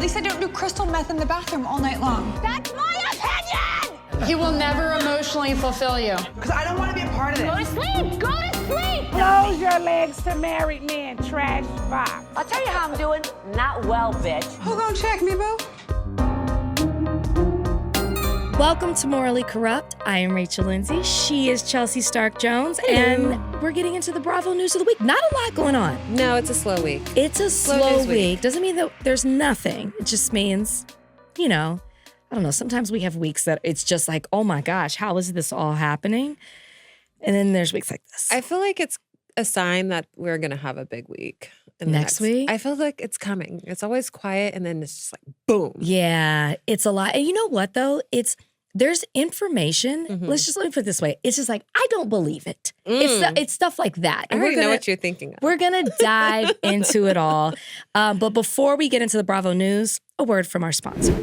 least I don't do crystal meth in the bathroom all night long. That's my opinion! He will never emotionally fulfill you. Because I don't want to be a part of it. Go to sleep! Go to sleep! Close your legs to married men, trash box. I'll tell you how I'm doing. Not well, bitch. Who gonna check me, boo? Welcome to Morally Corrupt. I am Rachel Lindsay. She is Chelsea Stark-Jones. And we're getting into the Bravo news of the week. Not a lot going on. No, it's a slow week. It's a slow week. Doesn't mean that there's nothing. It just means, I don't know. Sometimes we have weeks that it's just like, oh my gosh, how is this all happening? And then there's weeks like this. I feel like it's a sign that we're going to have a big week. Next week? I feel like it's coming. It's always quiet and then it's just like, boom. Yeah, it's a lot. And you know what, though? There's information. Mm-hmm. Let me put it this way. It's just like, I don't believe it. It's stuff like that. I already know what you're thinking of. We're going to dive into it all. But before we get into the Bravo news, a word from our sponsor.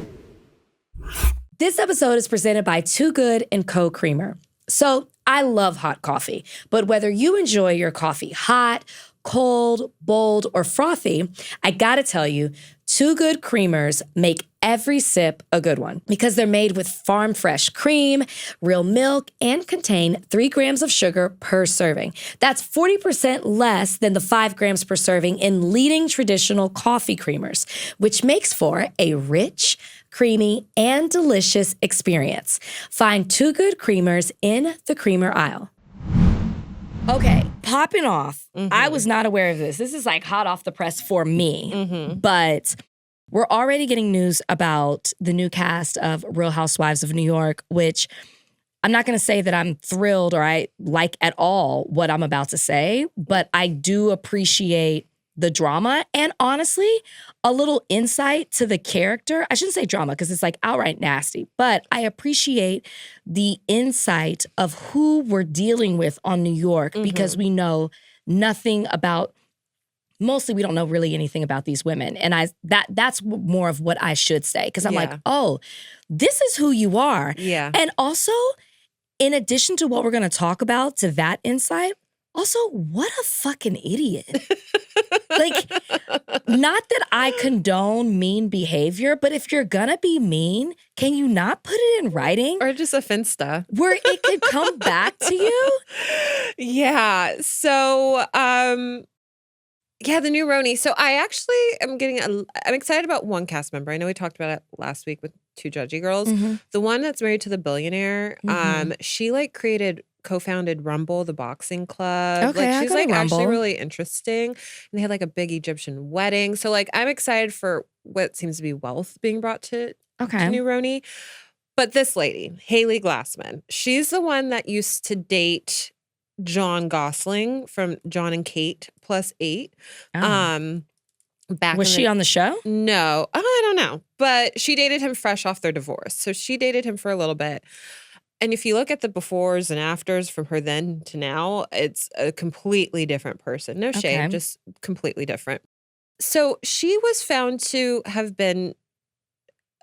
This episode is presented by Too Good & Co. Creamer. So I love hot coffee, but whether you enjoy your coffee hot, cold, bold, or frothy, I gotta tell you, Too Good creamers make every sip a good one because they're made with farm fresh cream, real milk, and contain 3 grams of sugar per serving. That's 40% less than the 5 grams per serving in leading traditional coffee creamers, which makes for a rich, creamy, and delicious experience. Find Too Good creamers in the creamer aisle. Okay, popping off. Mm-hmm. I was not aware of this. This is like hot off the press for me. But we're already getting news about the new cast of Real Housewives of New York, which I'm not going to say that I'm thrilled or I like at all what I'm about to say, but I do appreciate the drama and honestly, a little insight to the character. I shouldn't say drama because it's like outright nasty, but I appreciate the insight of who we're dealing with on New York because we know nothing about, mostly we don't know really anything about these women. And that's more of what I should say because I'm like, oh, this is who you are. Yeah. And also, in addition to what we're going to talk about, to that insight, also, what a fucking idiot. Like, not that I condone mean behavior, but if you're gonna be mean, can you not put it in writing? Or just a Finsta. Where it could come back to you? Yeah. So, the new RHONY. So I actually am I'm excited about one cast member. I know we talked about it last week with 2 judgy girls. The one that's married to the billionaire, she co-founded Rumble, the boxing club. Okay, she's actually really interesting. And they had a big Egyptian wedding. So I'm excited for what seems to be wealth being brought to New RHONY. But this lady, Hailey Glassman, she's the one that used to date John Gosling from John and Kate +8. Was she on the show? No, I don't know. But she dated him fresh off their divorce. So she dated him for a little bit. And if you look at the befores and afters from her then to now, it's a completely different person. No shame, just completely different. So she was found to have been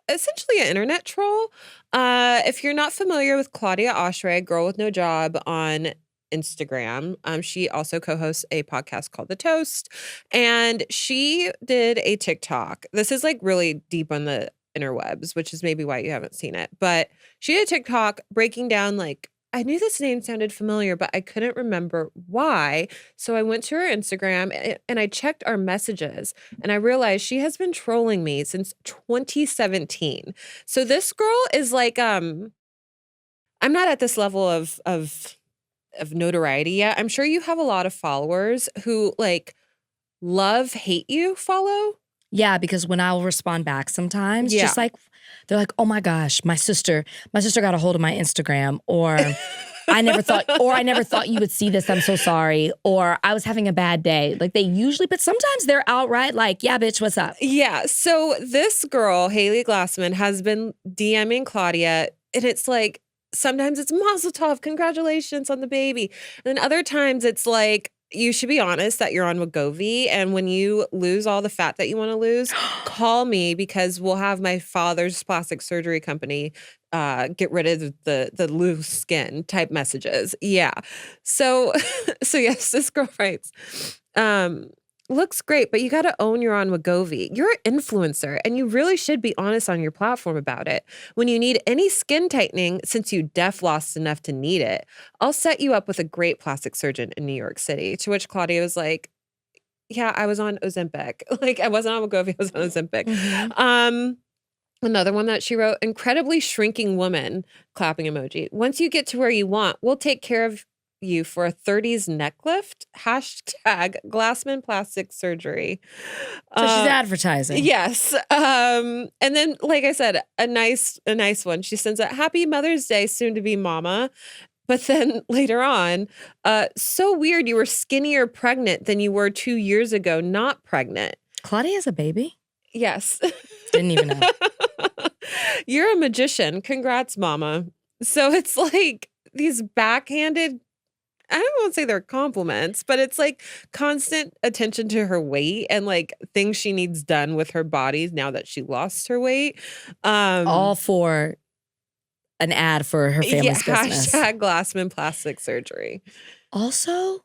essentially an internet troll. If you're not familiar with Claudia Ashleigh, Girl with No Job on Instagram, she also co-hosts a podcast called The Toast. And she did a TikTok. This is really deep on the interwebs, which is maybe why you haven't seen it. But she did a TikTok breaking down I knew this name sounded familiar, but I couldn't remember why. So I went to her Instagram and I checked our messages and I realized she has been trolling me since 2017. So this girl is I'm not at this level of notoriety yet. I'm sure you have a lot of followers who love, hate you follow. Yeah, because when I'll respond back sometimes, just they're like, oh my gosh, my sister got a hold of my Instagram, or I never thought you would see this, I'm so sorry, or I was having a bad day. They usually, but sometimes they're outright yeah, bitch, what's up? Yeah, so this girl, Hailey Glassman, has been DMing Claudia, and it's sometimes it's mazel tov, congratulations on the baby. And then other times it's you should be honest that you're on Wegovy, and when you lose all the fat that you want to lose, call me because we'll have my father's plastic surgery company get rid of the loose skin type messages. Yeah. So yes, this girl writes, looks great, but you got to own you're on Wegovy. You're an influencer, and you really should be honest on your platform about it. When you need any skin tightening, since you lost enough to need it, I'll set you up with a great plastic surgeon in New York City. To which Claudia was like, yeah, I was on Ozempic. Like, I wasn't on Wegovy, I was on Ozempic. Another one that she wrote, incredibly shrinking woman, clapping emoji. Once you get to where you want, we'll take care of you for a 30s neck lift. Hashtag Glassman plastic surgery. So she's advertising. Yes. And then, like I said, a nice one. She sends a happy Mother's Day, soon to be mama. But then later on, so weird you were skinnier pregnant than you were 2 years ago, not pregnant. Claudia has a baby? Yes. Didn't even know. You're a magician. Congrats, mama. So it's like these backhanded, I don't want to say they're compliments, but it's like constant attention to her weight and like things she needs done with her body now that she lost her weight. All for an ad for her family's business. Hashtag Glassman plastic surgery. Also,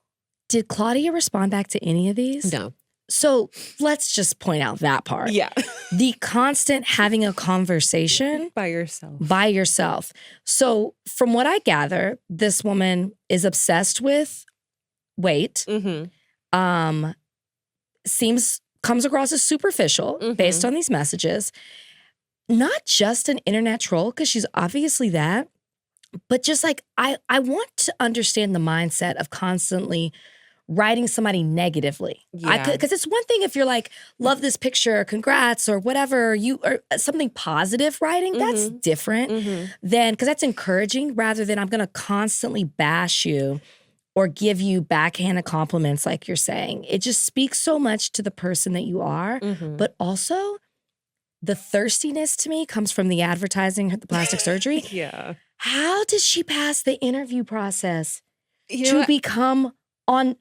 did Claudia respond back to any of these? No. So let's just point out that part. Yeah. The constant having a conversation By yourself. by yourself. So from what I gather, this woman is obsessed with weight. Mm-hmm. Comes across as superficial based on these messages. Not just an internet troll, because she's obviously that, but just like I want to understand the mindset of constantly writing somebody negatively. Yeah. Because it's one thing if you're like, love this picture, congrats, or whatever, or something positive writing, that's different than, because that's encouraging rather than I'm going to constantly bash you or give you backhanded compliments like you're saying. It just speaks so much to the person that you are, but also the thirstiness to me comes from the advertising, the plastic surgery. Yeah. How did she pass the interview process You know to what? become on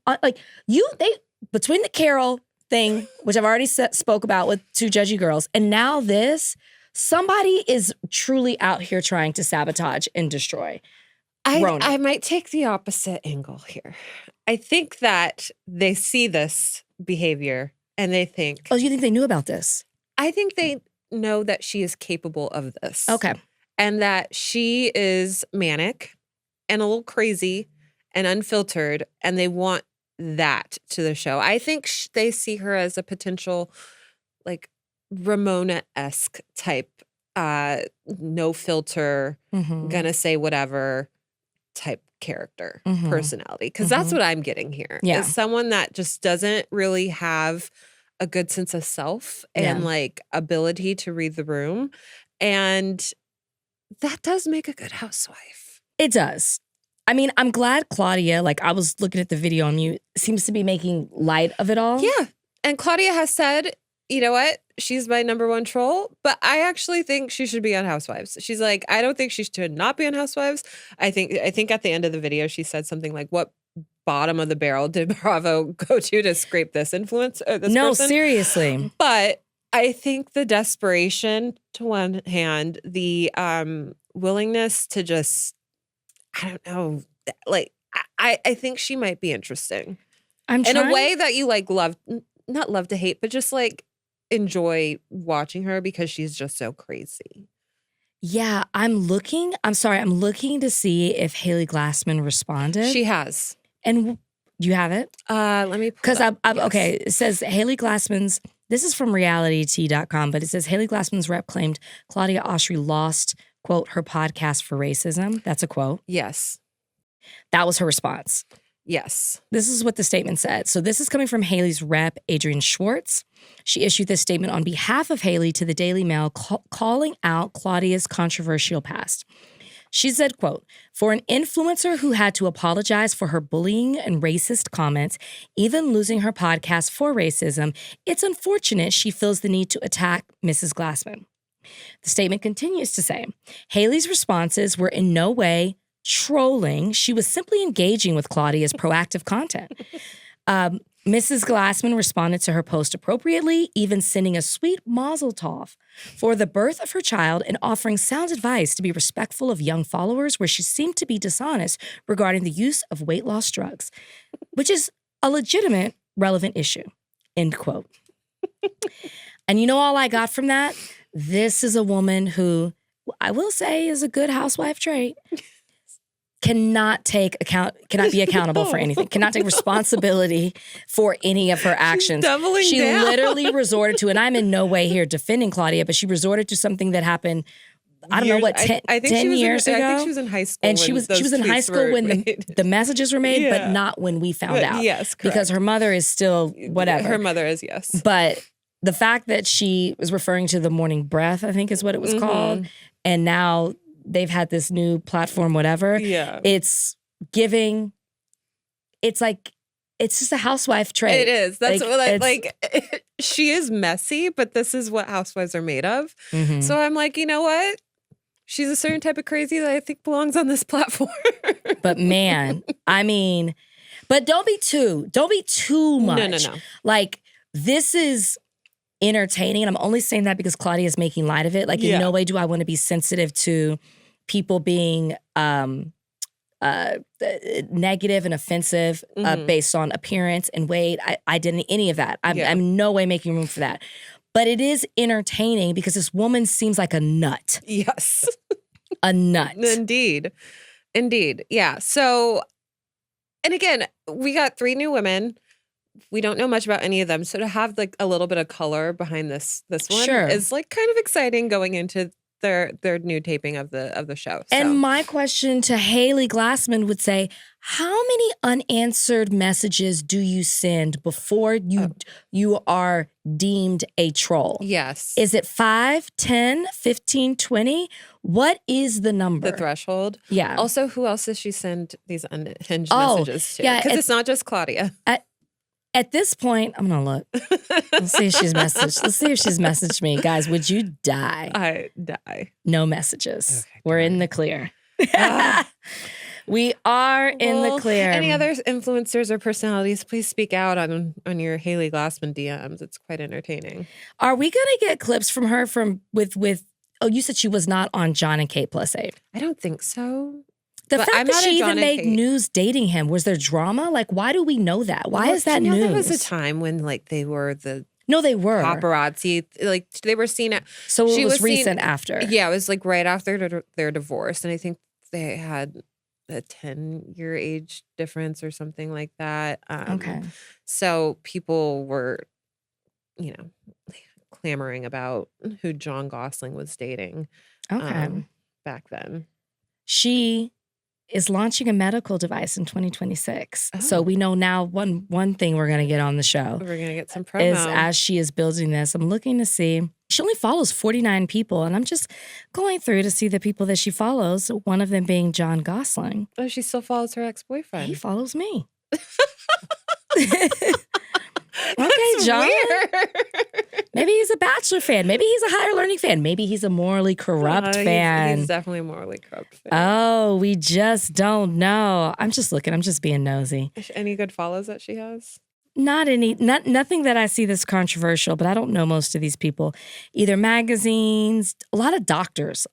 between the Carol thing, which I've already spoke about with two judgy girls, and now this, somebody is truly out here trying to sabotage and destroy. RHONY. I might take the opposite angle here. I think that they see this behavior and they think, Oh, you think they knew about this? I think they know that she is capable of this. Okay. And that she is manic and a little crazy and unfiltered, and they want that to the show. I think they see her as a potential, like, Ramona-esque type, no filter, gonna say whatever type character, personality. Because that's what I'm getting here. Yeah. Is someone that just doesn't really have a good sense of self and like ability to read the room. And that does make a good housewife. It does. I mean, I'm glad Claudia, like I was looking at the video on you, seems to be making light of it all. Yeah. And Claudia has said, you know what? She's my number one troll, but I actually think she should be on Housewives. She's like, I don't think she should not be on Housewives. I think at the end of the video, she said something like, what bottom of the barrel did Bravo go to scrape this influence? This No, person? seriously. But I think the desperation to one hand, the willingness to just, I don't know, like, I think she might be interesting. In a way that you like not love to hate, but just like enjoy watching her because she's just so crazy. Yeah, I'm looking to see if Hailey Glassman responded. She has. And you have it? Let me, because okay, it says Hailey Glassman's, this is from realityt.com, but it says Hailey Glassman's rep claimed Claudia Oshry lost, quote, her podcast for racism. That's a quote. Yes. That was her response. Yes. This is what the statement said. So this is coming from Hailey's rep, Adrienne Schwartz. She issued this statement on behalf of Hailey to the Daily Mail, calling out Claudia's controversial past. She said, quote, for an influencer who had to apologize for her bullying and racist comments, even losing her podcast for racism, it's unfortunate she feels the need to attack Mrs. Glassman. The statement continues to say, Hailey's responses were in no way trolling. She was simply engaging with Claudia's proactive content. Mrs. Glassman responded to her post appropriately, even sending a sweet mazel tov for the birth of her child and offering sound advice to be respectful of young followers where she seemed to be dishonest regarding the use of weight loss drugs, which is a legitimate, relevant issue. End quote. And you know all I got from that? This is a woman who I will say is a good housewife trait. Cannot be accountable for anything. Cannot take responsibility for any of her actions. She down. literally resorted to, and I'm in no way here defending Claudia, but she resorted to something that happened, I don't know what, 10 years ago? I think she was in high school. And she was in high school when the messages were made, Yeah. but not when we found out. Yes, correct. Because her mother is still whatever. Her mother is, yes. But the fact that she was referring to the morning breath, I think is what it was called, and now they've had this new platform, whatever. Yeah. It's giving, it's like, it's just a housewife trait. It is. That's she is messy, but this is what housewives are made of. Mhm. So I'm like, you know what? She's a certain type of crazy that I think belongs on this platform. But man, I mean, but don't be too much. No. Like, this is entertaining, and I'm only saying that because Claudia is making light of it. Like, in no way do I want to be sensitive to people being negative and offensive based on appearance and weight, identity, any of that. I'm in no way making room for that. But it is entertaining because this woman seems like a nut. Yes. A nut. Indeed. Yeah. So, and again, we got 3 new women. We don't know much about any of them. So to have like a little bit of color behind this one Sure. is like kind of exciting going into their new taping of the show. So. And my question to Hailey Glassman would say, how many unanswered messages do you send before you are deemed a troll? Yes. Is it 5, 10, 15, 20? What is the number? The threshold. Yeah. Also, who else does she send these unhinged messages to? yeah, Because it's not just Claudia. At this point, I'm gonna look. Let's see if she's messaged me. Guys, would you die? I die. No messages. Okay, We're in the clear. We are in the clear. Any other influencers or personalities, please speak out on your Hailey Glassman DMs. It's quite entertaining. Are we gonna get clips from her with oh, you said she was not on John and Kate +8. I don't think so. The But fact I'm that not she a John even and made Kate. news dating him, was there drama? Like, why do we know that? Why is that news? There was a time when like they were the No, they were. paparazzi, like they were seen at. So she it was was seen- recent after. Yeah, it was like right after their divorce, and I think they had a 10-year age difference or something like that. Okay. So people were, clamoring about who John Gosling was dating. Okay. Back then. She is launching a medical device in 2026. Oh. So we know now one thing we're going to get on the show We're gonna get some promo. is as she is building this, I'm looking to see. She only follows 49 people, and I'm just going through to see the people that she follows, one of them being John Gosling. Oh, she still follows her He ex-boyfriend. follows me. Okay, That's John. weird. Maybe he's a Bachelor fan. Maybe he's a Higher Learning fan. Maybe he's a morally corrupt fan. He's definitely a morally corrupt fan. Oh, we just don't know. I'm just looking. I'm just being nosy. Any good follows that she has? Nothing that I see that's controversial, but I don't know most of these people. Either magazines, a lot of doctors,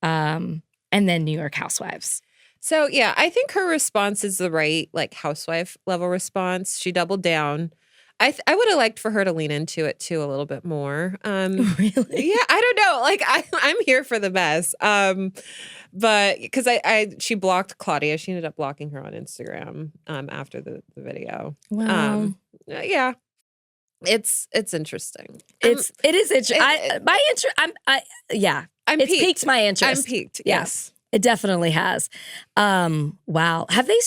and then New York Housewives. So yeah, I think her response is the right like housewife level response. She doubled down. I would have liked for her to lean into it too a little bit more. Really? Yeah, I don't know. Like I'm here for the mess. But because she blocked Claudia, she ended up blocking her on Instagram after the video. Well, Yeah, it's interesting. it is interesting. I'm It's peaked. piqued my interest. I'm peaked. Yeah. Yes. It definitely has. Wow. Have they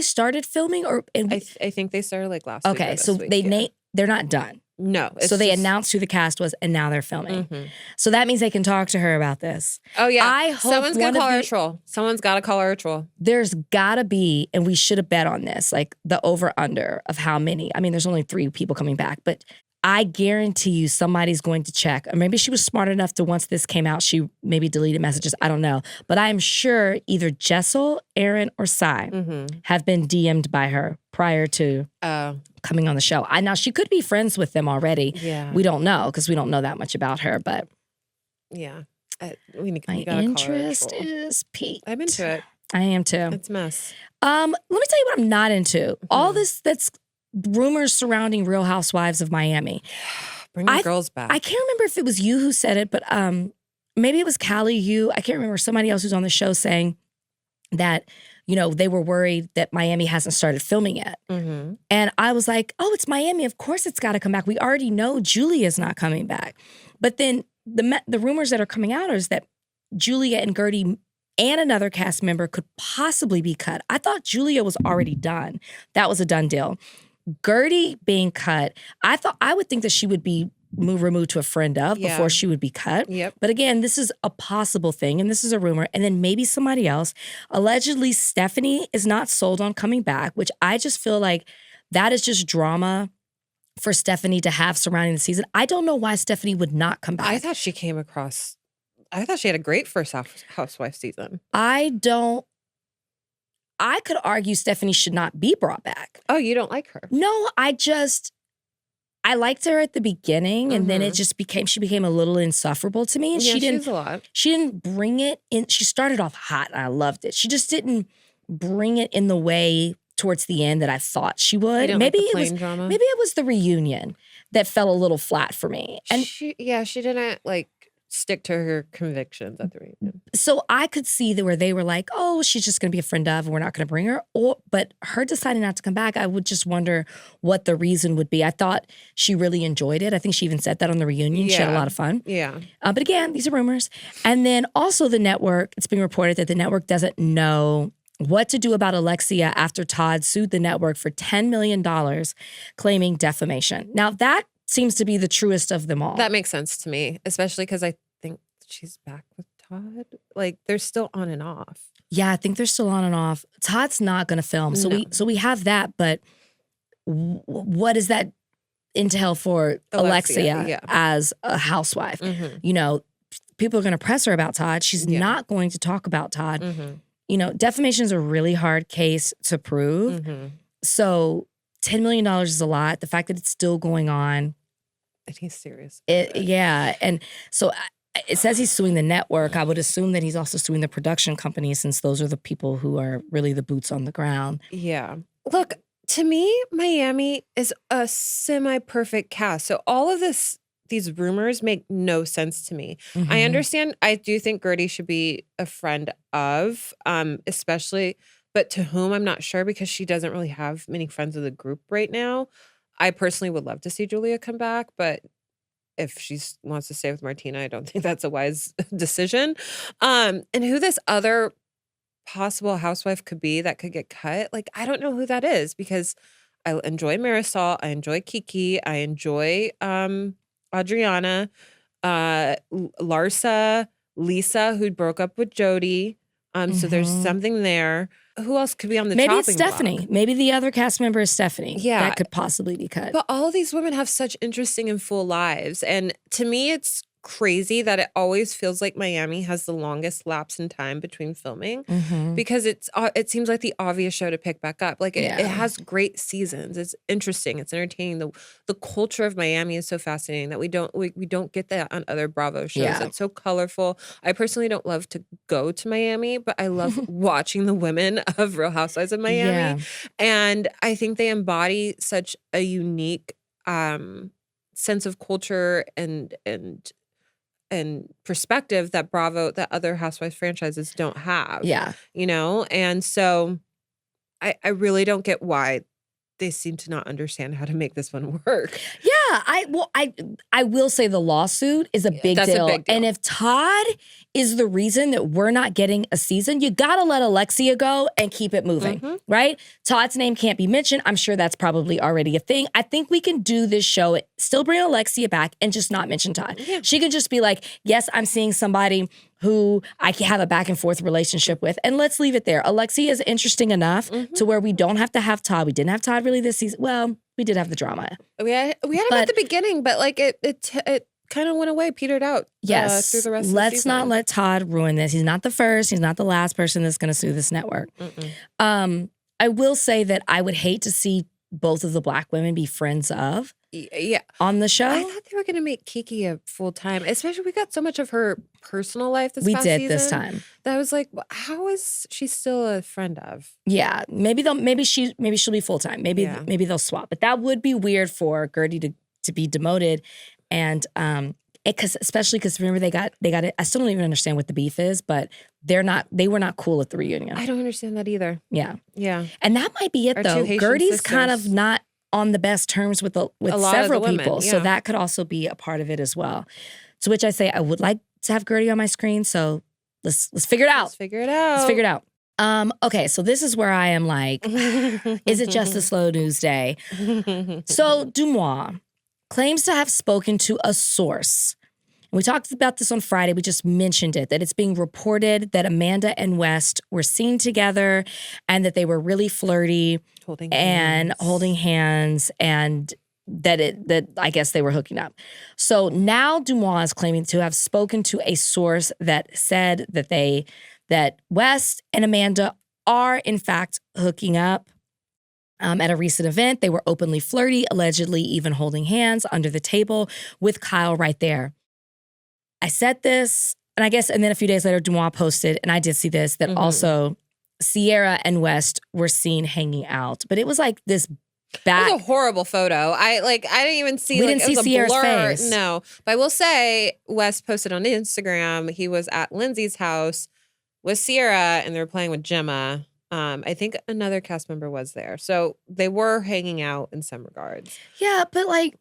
started filming or? I think they started like last week. Okay, or so this week, they're not done. No. it's So they just- announced who the cast was, and now they're filming. Mhm. So that means they can talk to her about this. Oh yeah. I hope someone's one gonna of call her a the- troll. Someone's got to call her a troll. There's gotta be, and we should have bet on this, like the over under of how many. I mean, there's only 3 people coming back, but I guarantee you somebody's going to check. Or maybe she was smart enough to, once this came out, she maybe deleted messages. I don't know. But I'm sure either Jessel, Aaron, or Sai have been DM'd by her prior to coming on the show. Now, she could be friends with them already. Yeah. We don't know because we don't know that much about her. But Yeah. my We gotta call her a interest troll. is peaked. I'm into it. I am too. It's a mess. Let me tell you what I'm not into. All this that's rumors surrounding Real Housewives of Miami. Bring the girls back. I can't remember if it was you who said it, but maybe it was Callie, you. I can't remember, somebody else who's on the show saying that, you know, they were worried that Miami hasn't started filming yet. Mm-hmm. And I was like, oh, it's Miami. Of course it's got to come back. We already know Julia's not coming back. But then the rumors that are coming out is that Julia and Gertie and another cast member could possibly be cut. I thought Julia was already done. That was a done deal. Gertie being cut, I would think that she would be removed to a friend of before she would be cut. Yep. But again, this is a possible thing, and this is a rumor. And then maybe somebody else. Allegedly, Stephanie is not sold on coming back, which I just feel like that is just drama for Stephanie to have surrounding the season. I don't know why Stephanie would not come back. I thought she had a great first Housewife season. I could argue Stephanie should not be brought back. Oh, you don't like her? No, I liked her at the beginning, and then she became a little insufferable to me. And yeah, she's a lot. She didn't bring it in. She started off hot, and I loved it. She just didn't bring it in the way towards the end that I thought she would. Maybe it was the reunion that fell a little flat for me. And she didn't stick to her convictions at the reunion. So I could see that where they were like, oh, she's just going to be a friend of, and we're not going to bring her. But her deciding not to come back, I would just wonder what the reason would be. I thought she really enjoyed it. I think she even said that on the reunion. She had a lot of fun. Yeah. But again, these are rumors. And then also the network, it's being reported that the network doesn't know what to do about Alexia after Todd sued the network for $10 million, claiming defamation. Now that seems to be the truest of them all. That makes sense to me, especially because I think she's back with Todd. Like, they're still on and off. Yeah, I think they're still on and off. Todd's not going to film. So we have that, but what does that entail for Alexia as a housewife? Mm-hmm. You know, people are going to press her about Todd. She's not going to talk about Todd. Mm-hmm. You know, defamation is a really hard case to prove. Mm-hmm. So $10 million is a lot. The fact that it's still going on. And he's serious. Yeah. And so it says he's suing the network. I would assume that he's also suing the production company, since those are the people who are really the boots on the ground. Yeah. Look, to me, Miami is a semi-perfect cast. So all of these rumors make no sense to me. Mm-hmm. I understand. I do think Gertie should be a friend of, especially, but to whom I'm not sure, because she doesn't really have many friends of the group right now. I personally would love to see Julia come back, but if she wants to stay with Martina, I don't think that's a wise decision. And who this other possible housewife could be that could get cut, like, I don't know who that is, because I enjoy Marisol, I enjoy Kiki, I enjoy Adriana, Larsa, Lisa, who broke up with Jody. So there's something there. Who else could be on the chopping block? Maybe it's Stephanie. Maybe the other cast member is Stephanie. Yeah. That could possibly be cut. But all of these women have such interesting and full lives. And to me, it's crazy that it always feels like Miami has the longest lapse in time between filming, because it seems like the obvious show to pick back up. Like it has great seasons. It's interesting. It's entertaining. The culture of Miami is so fascinating that we don't get that on other Bravo shows. Yeah. It's so colorful. I personally don't love to go to Miami, but I love watching the women of Real Housewives of Miami. Yeah. And I think they embody such a unique sense of culture and perspective that other Housewives franchises don't have. Yeah. You know? And so I really don't get why they seem to not understand how to make this one work. Yeah, I will say the lawsuit is a big deal. A big deal. And if Todd is the reason that we're not getting a season, you gotta let Alexia go and keep it moving, right? Todd's name can't be mentioned. I'm sure that's probably already a thing. I think we can do this show, still bring Alexia back, and just not mention Todd. Yeah. She can just be like, yes, I'm seeing somebody who I can have a back and forth relationship with, and let's leave it there. Alexia is interesting enough to where we don't have to have Todd. We didn't have Todd really this season. Well, we did have the drama. We had him at the beginning, but like it kind of went away, petered out. Yes. Through the rest of the Let's season. not let Todd ruin this. He's not the first. He's not the last person that's going to sue this network. I will say that I would hate to see both of the Black women be friends of Yeah. on the show. I thought they were going to make Kiki a full-time, especially we got so much of her personal life this We past did season. this time. That I was like, how is she still a friend of? Yeah, maybe she'll be full time. Maybe they'll swap. But that would be weird for Gertie to be demoted, and especially because remember they got it. I still don't even understand what the beef is, but they were not cool at the reunion. I don't understand that either. Yeah, yeah, and that might be it Our though. two Haitian Gertie's kind of sisters. not on the best terms with lot of several the women, people, so yeah. that could also be a part of it as well. To which I say I would like to have Gertie on my screen. So let's figure it out. Let's figure it out. Let's figure it out. Okay, so this is where I am like, is it just a slow news day? So Dumois claims to have spoken to a source. And we talked about this on Friday. We just mentioned it, that it's being reported that Amanda and West were seen together and that they were really flirty holding hands and that I guess they were hooking up. So now Dumois is claiming to have spoken to a source that said that West and Amanda are in fact hooking up. At a recent event, they were openly flirty, allegedly even holding hands under the table with Kyle right there. I said this, and then a few days later, Dumois posted, and I did see this, that also Sierra and West were seen hanging out. But it was like this back. It was a horrible photo. I didn't even see. We didn't it see was a Sierra's blur. face. No, but I will say West posted on Instagram. He was at Lindsay's house with Sierra, and they were playing with Gemma. I think another cast member was there, so they were hanging out in some regards. Yeah, but like,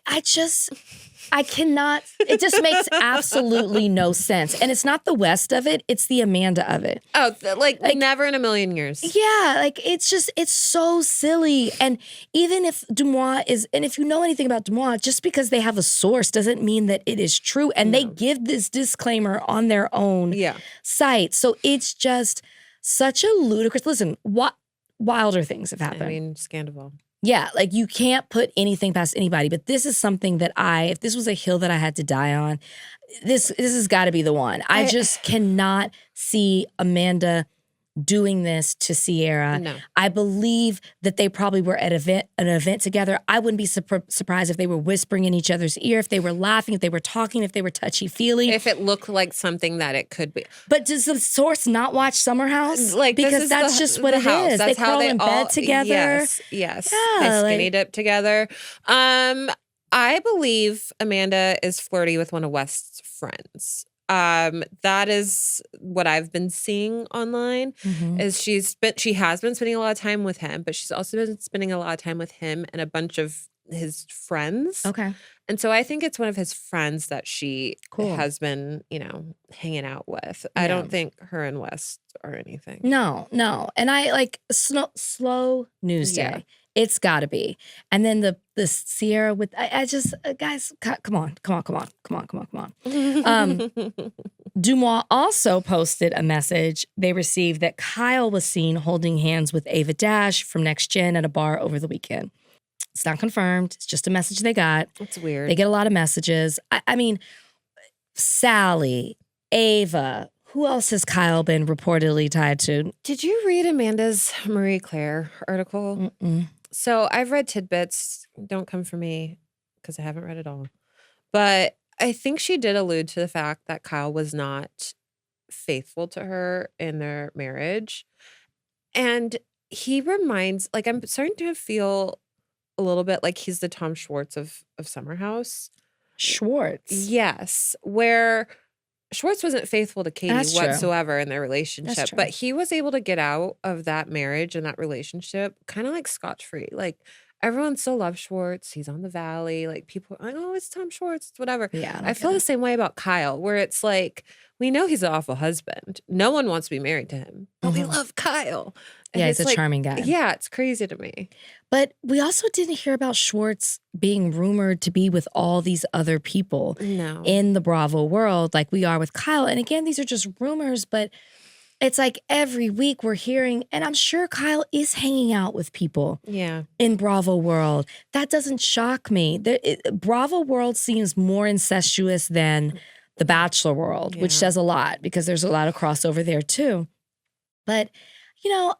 I cannot. It just makes absolutely no sense. And it's not the West of it; it's the Amanda of it. Oh, like never in a million years. Yeah, like it's so silly. And even if Dumois is, and if you know anything about Dumois, just because they have a source doesn't mean that it is true. And they give this disclaimer on their own site. So it's just such a ludicrous. Listen, what wilder things have happened. I mean, scandal. Yeah, like you can't put anything past anybody. But this is something that if this was a hill that I had to die on, this has got to be the one. I just cannot see Amanda doing this to Sierra. No. I believe that they probably were at an event together. I wouldn't be surprised if they were whispering in each other's ear, if they were laughing, if they were talking, if they were touchy-feely. If it looked like something that it could be. But does the source not watch Summer House? Like, because that's just what it is. That's they how crawl they in all bed together. Yes. Yeah, They skinny dip together. I believe Amanda is flirty with one of West's friends. That is what I've been seeing online. Is she has been spending a lot of time with him, but she's also been spending a lot of time with him and a bunch of his friends. Okay. And so I think it's one of his friends that she has been, hanging out with. I don't think her and West are anything. No. And I like slow news day. Yeah. It's got to be. And then the Sierra with I just guys, come on. Dumois also posted a message they received that Kyle was seen holding hands with Ava Dash from Next Gen at a bar over the weekend. It's not confirmed. It's just a message they got. That's weird. They get a lot of messages. I mean, Sally, Ava. Who else has Kyle been reportedly tied to? Did you read Amanda's Marie Claire article? Mm-mm. So I've read tidbits. Don't come for me because I haven't read it all. But I think she did allude to the fact that Kyle was not faithful to her in their marriage. And he reminds, I'm starting to feel a little bit like he's the Tom Schwartz of Summer House. Schwartz? Yes, where Schwartz wasn't faithful to Katie That's true. whatsoever in their relationship, That's true. but he was able to get out of that marriage and that relationship kind of like scotch-free. Like everyone still loves Schwartz. He's on the Valley. Like people are like, oh, it's Tom Schwartz, it's whatever. Yeah, I feel the same way about Kyle, where it's like, we know he's an awful husband. No one wants to be married to him, but we love Kyle. And Yeah, he's it's a charming guy. Yeah, it's crazy to me. But we also didn't hear about Schwartz being rumored to be with all these other people No. in the Bravo world like we are with Kyle. And again, these are just rumors, but it's like every week we're hearing, and I'm sure Kyle is hanging out with people Yeah. in Bravo world. That doesn't shock me. Bravo world seems more incestuous than the Bachelor world, which Yeah. says a lot because there's a lot of crossover there too. But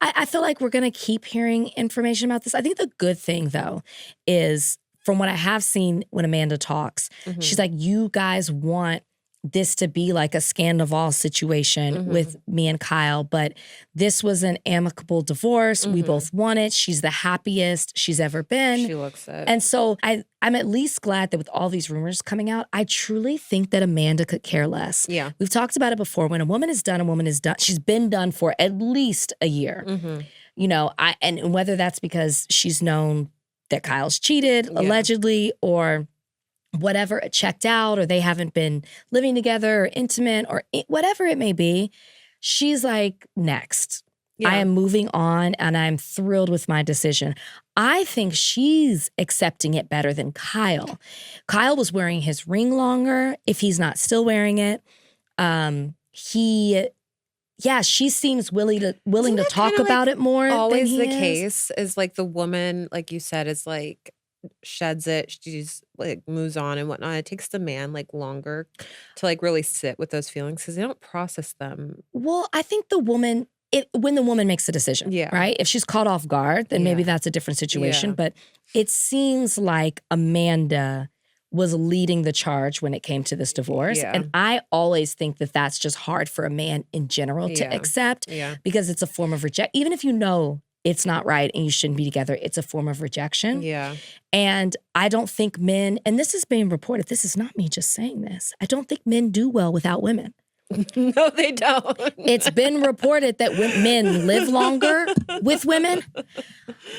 I feel like we're going to keep hearing information about this. I think the good thing, though, is from what I have seen when Amanda talks, she's like, you guys want this to be like a Scandival situation with me and Kyle, but this was an amicable divorce. We both won it. She's the happiest she's ever been. She looks it. And so I'm at least glad that with all these rumors coming out, I truly think that Amanda could care less. Yeah. We've talked about it before. When a woman is done, a woman is done. She's been done for at least a year. You know, and whether that's because she's known that Kyle's cheated, allegedly, or whatever, it checked out, or they haven't been living together or intimate or whatever it may be, she's like, next. I am moving on and I'm thrilled with my decision. I think she's accepting it better than Kyle. Kyle was wearing his ring longer, if he's not still wearing it. She seems willing to talk about it more. Always than the he is. case is like the woman, like you said, is like sheds it. She's like moves on and whatnot. It takes the man like longer to like really sit with those feelings because they don't process them. Well, I think when the woman makes a decision, right? If she's caught off guard, then maybe that's a different situation. But it seems like Amanda was leading the charge when it came to this divorce. And I always think that that's just hard for a man in general to accept because it's a form of rejection. Even if you know it's not right and you shouldn't be together, it's a form of rejection. Yeah. And I don't think men, and this is being reported, this is not me just saying this, I don't think men do well without women. No, they don't. It's been reported that men live longer with women.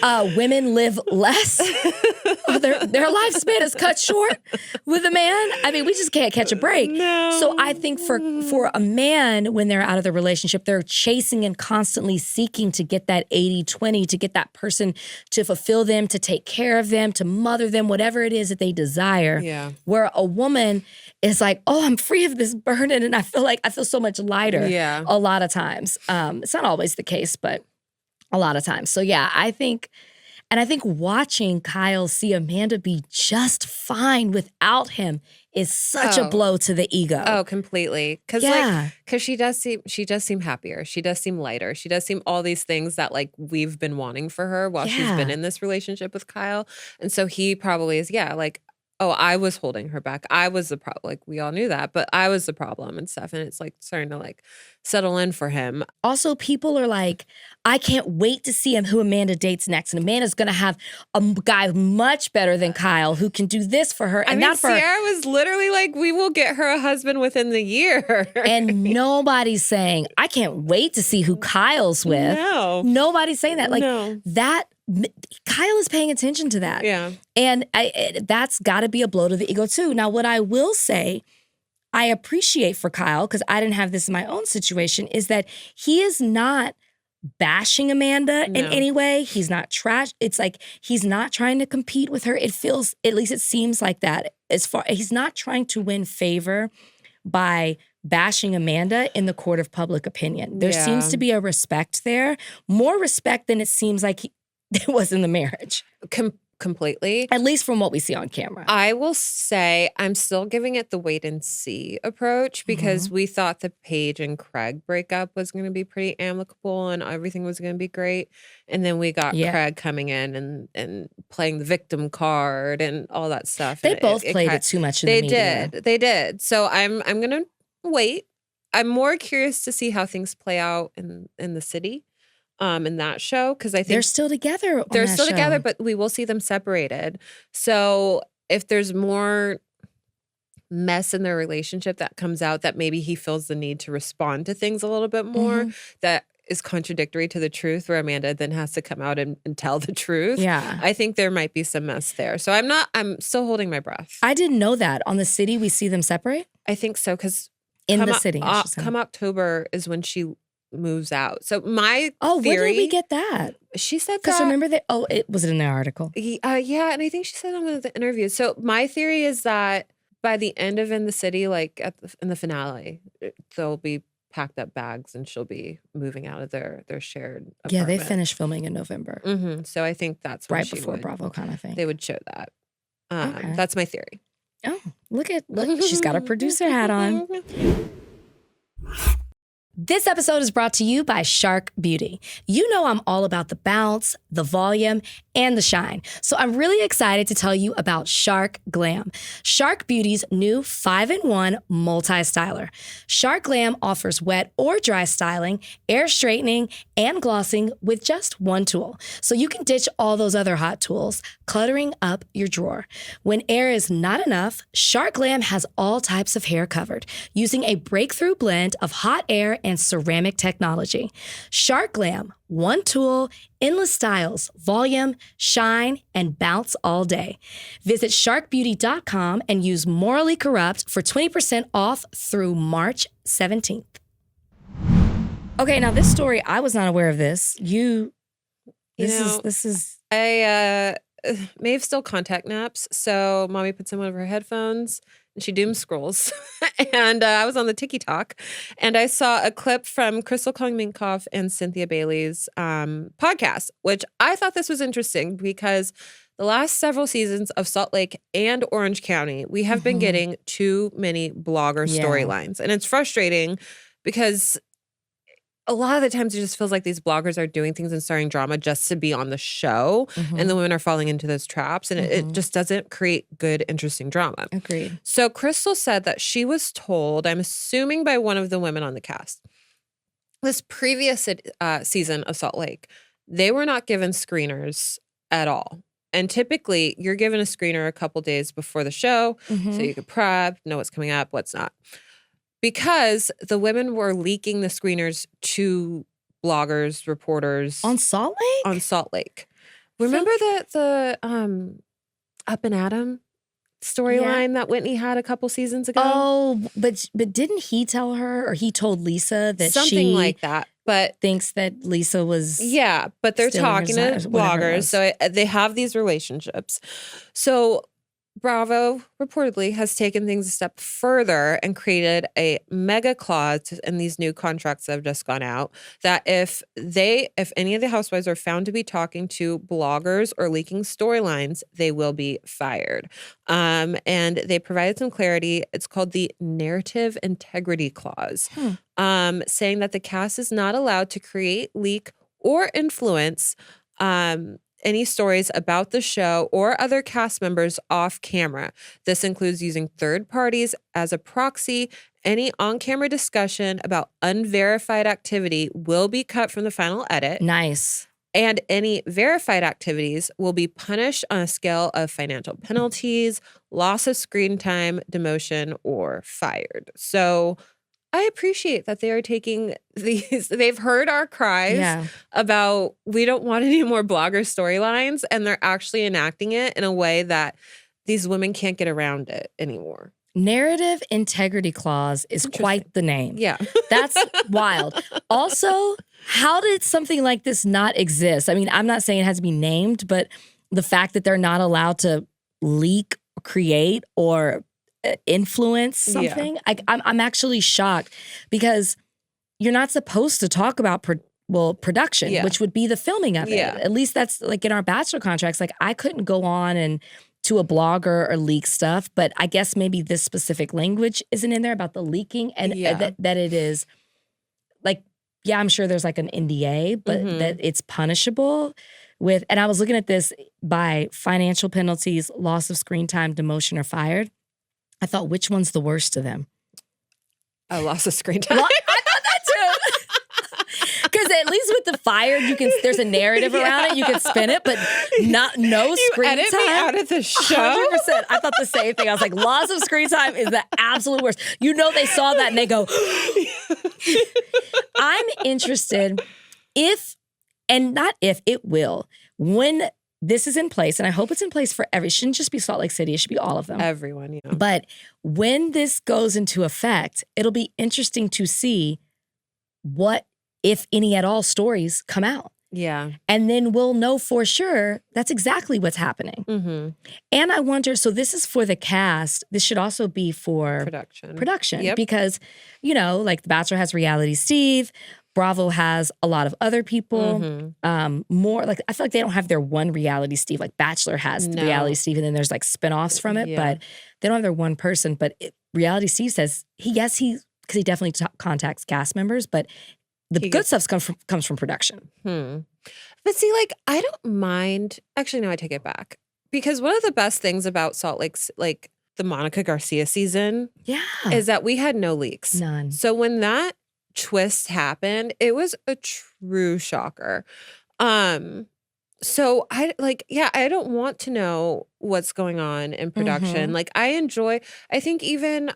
Women live less. Their lifespan is cut short with a man. I mean, we just can't catch a break. No. So I think for a man, when they're out of the relationship, they're chasing and constantly seeking to get that 80-20, to get that person to fulfill them, to take care of them, to mother them, whatever it is that they desire. Yeah. Where a woman is like, oh, I'm free of this burden and I feel so much lighter a lot of times. It's not always the case, but a lot of times. So yeah, I think watching Kyle see Amanda be just fine without him is such a blow to the ego. Oh, completely. Because she does seem happier. She does seem lighter. She does seem all these things that like we've been wanting for her while she's been in this relationship with Kyle. And so he probably is, like, oh, I was holding her back. I was the problem. Like, we all knew that, but I was the problem and stuff. And it's like starting to like settle in for him. Also, people are like, I can't wait to see who Amanda dates next. And Amanda's going to have a guy much better than Kyle who can do this for her. And not for Sierra was literally like, we will get her a husband within the year. And nobody's saying, I can't wait to see who Kyle's with. No. Nobody's saying that. Like that. Kyle is paying attention to that. Yeah. And that's got to be a blow to the ego too. Now, what I will say, I appreciate for Kyle, because I didn't have this in my own situation, is that he is not bashing Amanda in any way. He's not trash. It's like he's not trying to compete with her. It feels, at least it seems like that. He's not trying to win favor by bashing Amanda in the court of public opinion. There seems to be a respect there, more respect than it seems like it was in the marriage. Completely. At least from what we see on camera. I will say I'm still giving it the wait and see approach because we thought the Paige and Craig breakup was going to be pretty amicable and everything was going to be great. And then we got Craig coming in and playing the victim card and all that stuff. They both played it too much in the media. They did. So I'm going to wait. I'm more curious to see how things play out in the city. In that show, because I think they're still together. They're still together, but we will see them separated. So if there's more mess in their relationship that comes out, that maybe he feels the need to respond to things a little bit more, that is contradictory to the truth, where Amanda then has to come out and tell the truth. Yeah, I think there might be some mess there. So I'm still holding my breath. I didn't know that on the city we see them separate. I think so, because in the city, come October is when she moves out. So my theory, where did we get that? She said that. Because remember that, was it in the article? Yeah, and I think she said on one of the interviews. So my theory is that by the end of In the City, like in the finale, they'll be packed up bags and she'll be moving out of their shared apartment. Yeah, they finished filming in November. So I think that's when right before Bravo kind of thing. They would show that. That's my theory. Oh, look, she's got a producer hat on. This episode is brought to you by Shark Beauty. You know I'm all about the bounce, the volume, and the shine. So I'm really excited to tell you about Shark Glam, Shark Beauty's new 5-in-1 multi-styler. Shark Glam offers wet or dry styling, air straightening, and glossing with just one tool. So you can ditch all those other hot tools, cluttering up your drawer. When air is not enough, Shark Glam has all types of hair covered, using a breakthrough blend of hot air and ceramic technology. Shark Glam, one tool, endless styles, volume, shine, and bounce all day. Visit sharkbeauty.com and use Morally Corrupt for 20% off through March 17th. Okay, now this story, I was not aware of this. This is. Maeve still contact naps, so mommy puts in one of her headphones and she doom scrolls. And I was on the TikTok and I saw a clip from Crystal Kong-Minkoff and Cynthia Bailey's podcast, which I thought this was interesting because the last several seasons of Salt Lake and Orange County, we have been getting too many blogger storylines. And it's frustrating because a lot of the times it just feels like these bloggers are doing things and starting drama just to be on the show. And the women are falling into those traps. And it just doesn't create good, interesting drama. Agreed. So Crystal said that she was told, I'm assuming by one of the women on the cast, this previous season of Salt Lake, they were not given screeners at all. And typically you're given a screener a couple days before the show so you can prep, know what's coming up, what's not. Because the women were leaking the screeners to bloggers, reporters. On Salt Lake? On Salt Lake. Remember the Up and Adam storyline that Whitney had a couple seasons ago? Oh, but didn't he tell her, or he told Lisa that something she like that? But thinks that Lisa was but they're stealing talking her to whatever it bloggers, was. so they have these relationships. So Bravo reportedly has taken things a step further and created a mega clause in these new contracts that have just gone out that if any of the housewives are found to be talking to bloggers or leaking storylines, they will be fired. And they provided some clarity. It's called the narrative integrity clause, saying that the cast is not allowed to create, leak, or influence any stories about the show or other cast members off camera. This includes using third parties as a proxy. Any on-camera discussion about unverified activity will be cut from the final edit. Nice. And any verified activities will be punished on a scale of financial penalties, loss of screen time, demotion, or fired. So I appreciate that they are taking these. They've heard our cries about we don't want any more blogger storylines, and they're actually enacting it in a way that these women can't get around it anymore. Narrative integrity clause is quite the name. Yeah. That's wild. Also, how did something like this not exist? I mean, I'm not saying it has to be named, but the fact that they're not allowed to leak, create, or influence something. I'm actually shocked because you're not supposed to talk about production, which would be the filming of it. At least that's like in our Bachelor contracts. Like I couldn't go on and to a blogger or leak stuff, but I guess maybe this specific language isn't in there about the leaking and that it is like, I'm sure there's like an NDA, but that it's punishable with, and I was looking at this by financial penalties, loss of screen time, demotion, or fired. I thought, which one's the worst of them? A loss of screen time. Well, I thought that too. Because at least with the fired, there's a narrative around it. You can spin it, but no screen edit time. Me out of the show. 100%. I thought the same thing. I was like, loss of screen time is the absolute worst. You know, they saw that and they go, I'm interested it will, when this is in place, and I hope it's in place for it shouldn't just be Salt Lake City, it should be all of them. Everyone, yeah. But when this goes into effect, it'll be interesting to see what, if any at all, stories come out. Yeah. And then we'll know for sure that's exactly what's happening. And I wonder, so this is for the cast. This should also be for production. Because, like The Bachelor has Reality Steve. Bravo has a lot of other people. More like, I feel like they don't have their one Reality Steve. Like Bachelor has the Reality Steve, and then there's like spinoffs from it, but they don't have their one person. But Reality Steve says he because he definitely contacts cast members, but the good stuff comes from production. But see, like, I don't mind. Actually, no, I take it back. Because one of the best things about Salt Lake's, like, the Monica Garcia season is that we had no leaks. None. So when that twist happened, it was a true shocker. So I don't want to know what's going on in production. Like, I think even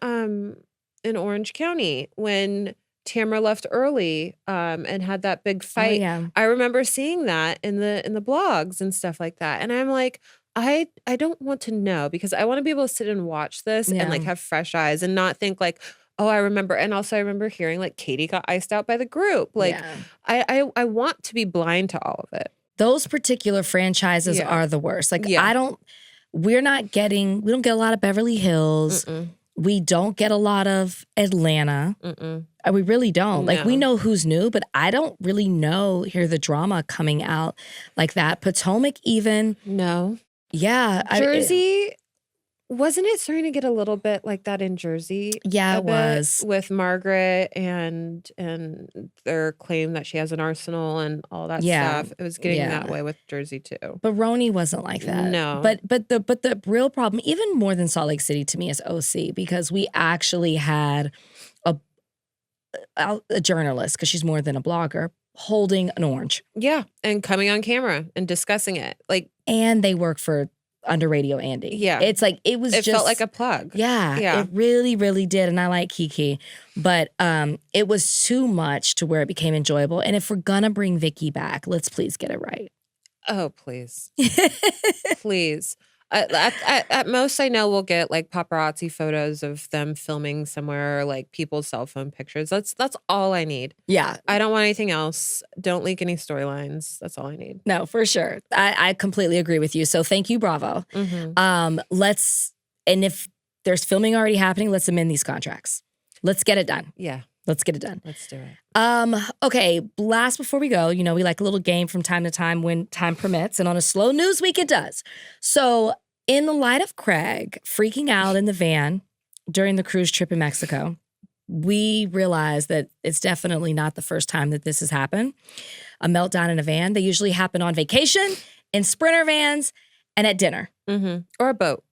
in Orange County when Tamara left early and had that big fight. I remember seeing that in the blogs and stuff like that. And I'm like, I don't want to know, because I want to be able to sit and watch this and like have fresh eyes and not think like, oh, I remember. And also I remember hearing like Katie got iced out by the group. Like I want to be blind to all of it. Those particular franchises are the worst. Like we don't get a lot of Beverly Hills. We don't get a lot of Atlanta. We really don't. Like, we know who's new, but I don't really hear the drama coming out like that. Potomac even. No. Yeah. Jersey, wasn't it starting to get a little bit like that in Jersey? Yeah, it was. With Margaret and their claim that she has an arsenal and all that stuff. It was getting that way with Jersey too. But RHONY wasn't like that. No. But the real problem, even more than Salt Lake City to me, is OC, because we actually had a journalist, because she's more than a blogger, holding an orange. Yeah, and coming on camera and discussing it. Like, and they work for Under Radio Andy. Yeah. It's like, it felt like a plug. Yeah. It really, really did. And I like Kiki. But it was too much to where it became enjoyable. And if we're gonna bring Vicky back, let's please get it right. Oh, please. Please. At most, I know we'll get like paparazzi photos of them filming somewhere, like people's cell phone pictures. That's all I need. Yeah. I don't want anything else. Don't leak any storylines. That's all I need. No, for sure. I completely agree with you. So thank you, Bravo. And if there's filming already happening, let's amend these contracts. Let's get it done. Yeah. Let's get it done. Let's do it. Okay, last before we go, we like a little game from time to time when time permits, and on a slow news week it does. So in the light of Craig freaking out in the van during the cruise trip in Mexico, we realized that it's definitely not the first time that this has happened. A meltdown in a van. They usually happen on vacation, in Sprinter vans, and at dinner. Or a boat.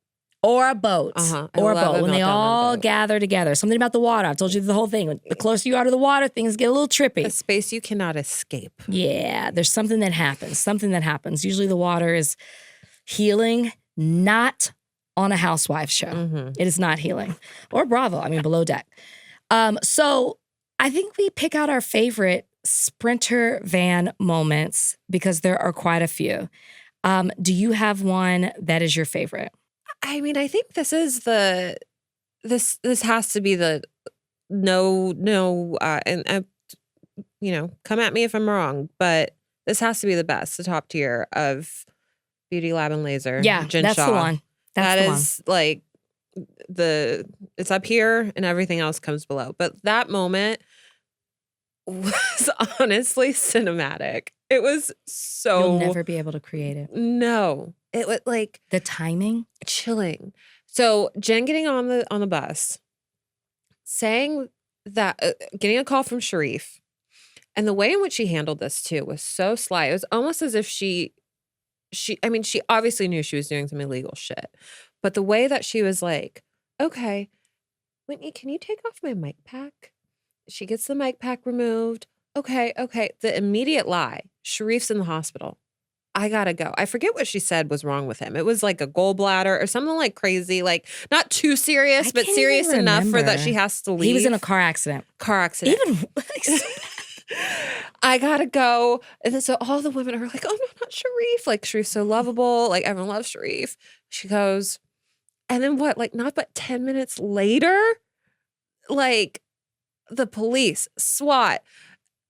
Or a boat. Or a boat. When they all gather together. Something about the water. I've told you the whole thing. The closer you are to the water, things get a little trippy. A space you cannot escape. Yeah. There's something that happens. Usually the water is healing, not on a Housewife show. It is not healing. Or Bravo. I mean, Below Deck. So I think we pick out our favorite Sprinter van moments, because there are quite a few. Do you have one that is your favorite? I mean, I think this is this has to be the and come at me if I'm wrong, but this has to be the best, the top tier of Beauty Lab and Laser. Yeah, Jen that's Shah. the one. That is like it's up here and everything else comes below. But that moment was honestly cinematic. It was so. You'll never be able to create it. No. It was like the timing, chilling. So Jen getting on the bus, saying that, getting a call from Sharif, and the way in which she handled this too was so sly. It was almost as if she obviously knew she was doing some illegal shit, but the way that she was like, "Okay, Whitney, can you take off my mic pack?" She gets the mic pack removed. Okay. The immediate lie: Sharif's in the hospital. I gotta go. I forget what she said was wrong with him. It was like a gallbladder or something like crazy, like not too serious, but serious enough for that she has to leave. He was in a car accident. Even I gotta go. And then so all the women are like, oh no, not Sharif. Like, Sharif's so lovable. Like, everyone loves Sharif. She goes, and then what? Like, not but 10 minutes later, like the police, SWAT,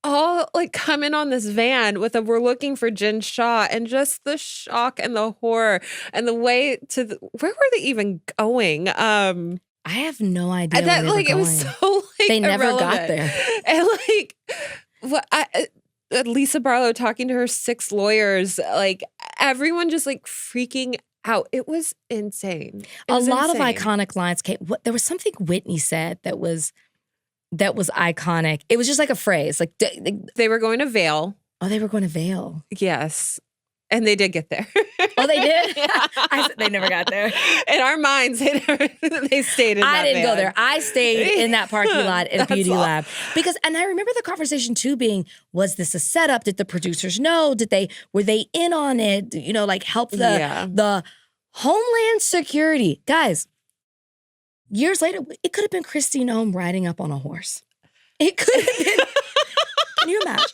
all like come in on this van with we're looking for Jen Shah, and just the shock and the horror and the way where were they even going? I have no idea. That where like it was so like they never irrelevant. got there. And like Lisa Barlow talking to her 6 lawyers, like everyone just like freaking out. It was insane. A lot of iconic lines came. There was something Whitney said that was that was iconic. It was just like a phrase. Like, They were going to Vail. oh, they were going to Vail. Yes. And they did get there. Oh, they did? They never got there. In our minds, they stayed in that I didn't go van. there. I stayed in that parking lot at That's Beauty all. Lab. And I remember the conversation too being, was this a setup? Did the producers know? Were they in on it? You know, like help the Homeland Security. Guys, years later, it could have been Christine Ohm riding up on a horse. It could have been. Can you imagine?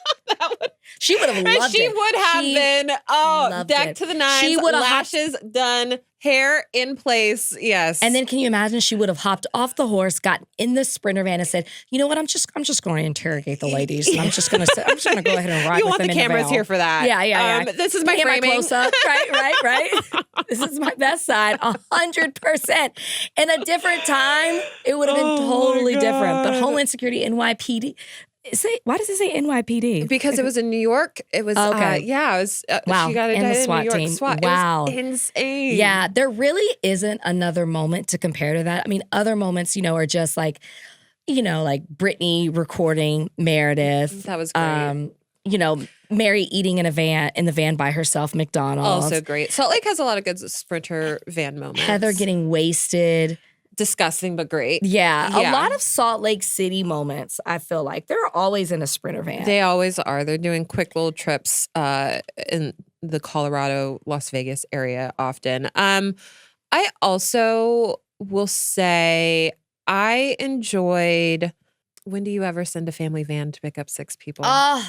She would have loved it. She would have been, loved decked it. to the nines, She would have lashes done, hair in place. Yes. And then can you imagine she would have hopped off the horse, got in the Sprinter van and said, you know what, I'm just going to interrogate the ladies. And I'm just going to go ahead and ride you with want them the in cameras Vail. here for that. Yeah. This is my Get framing. close up. Right. This is my best side, 100%. In a different time, it would have been totally different. But Homeland Security, NYPD. Why does it say NYPD? Because it was in New York. It was, okay. it was, Wow. she got And the indicted in SWAT New York team. SWAT. Wow. It was insane. Yeah, there really isn't another moment to compare to that. I mean, other moments, are just like, like Brittany recording Meredith. That was great. Mary eating in the van by herself, McDonald's. Also great. Salt Lake has a lot of good Sprinter van moments. Heather getting wasted. Disgusting, but great. Yeah, a lot of Salt Lake City moments, I feel like. They're always in a Sprinter van. They always are. They're doing quick little trips in the Colorado, Las Vegas area often. I also will say I enjoyed, when do you ever send a family van to pick up 6 people? That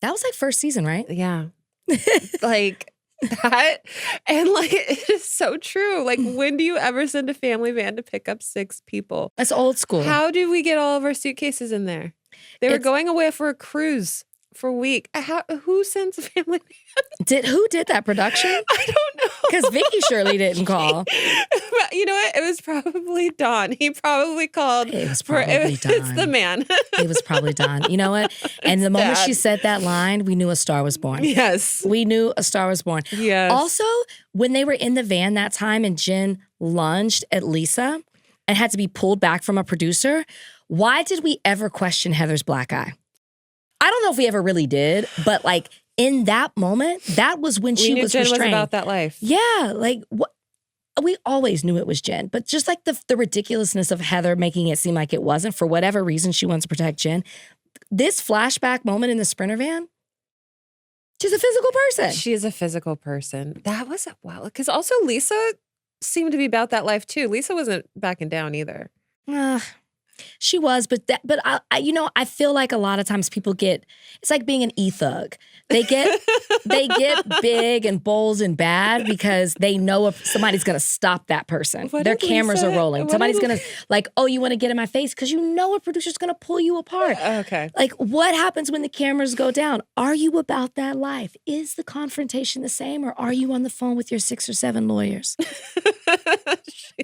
was like first season, right? Yeah. Like that. And like, it is so true. Like, when do you ever send a family van to pick up 6 people? That's old school. How do we get all of our suitcases in there? They were going away for a cruise for a week. Who sends a family van? Who did that production? I don't know. Because Vicky surely didn't call. You know what? It was probably Don. He probably called. It was probably Don. It's the man. It was probably Don. You know what? And the moment she said that line, we knew a star was born. Yes. We knew a star was born. Yes. Also, when they were in the van that time and Jen lunged at Lisa and had to be pulled back from a producer, why did we ever question Heather's black eye? I don't know if we ever really did, but like in that moment, that was when she was Jen restrained. was about that life. Yeah, like we always knew it was Jen, but just like the ridiculousness of Heather making it seem like it wasn't for whatever reason she wants to protect Jen. This flashback moment in the Sprinter van, she's a physical person. She is a physical person. That was a while. Because also Lisa seemed to be about that life too. Lisa wasn't backing down either. She was, but I feel like a lot of times people it's like being an e-thug. They get big and bold and bad because they know if somebody's going to stop that person. Their cameras are rolling. Somebody's going to like, oh, you want to get in my face? Because you know a producer's going to pull you apart. Okay. Like, what happens when the cameras go down? Are you about that life? Is the confrontation the same, or are you on the phone with your 6 or 7 lawyers?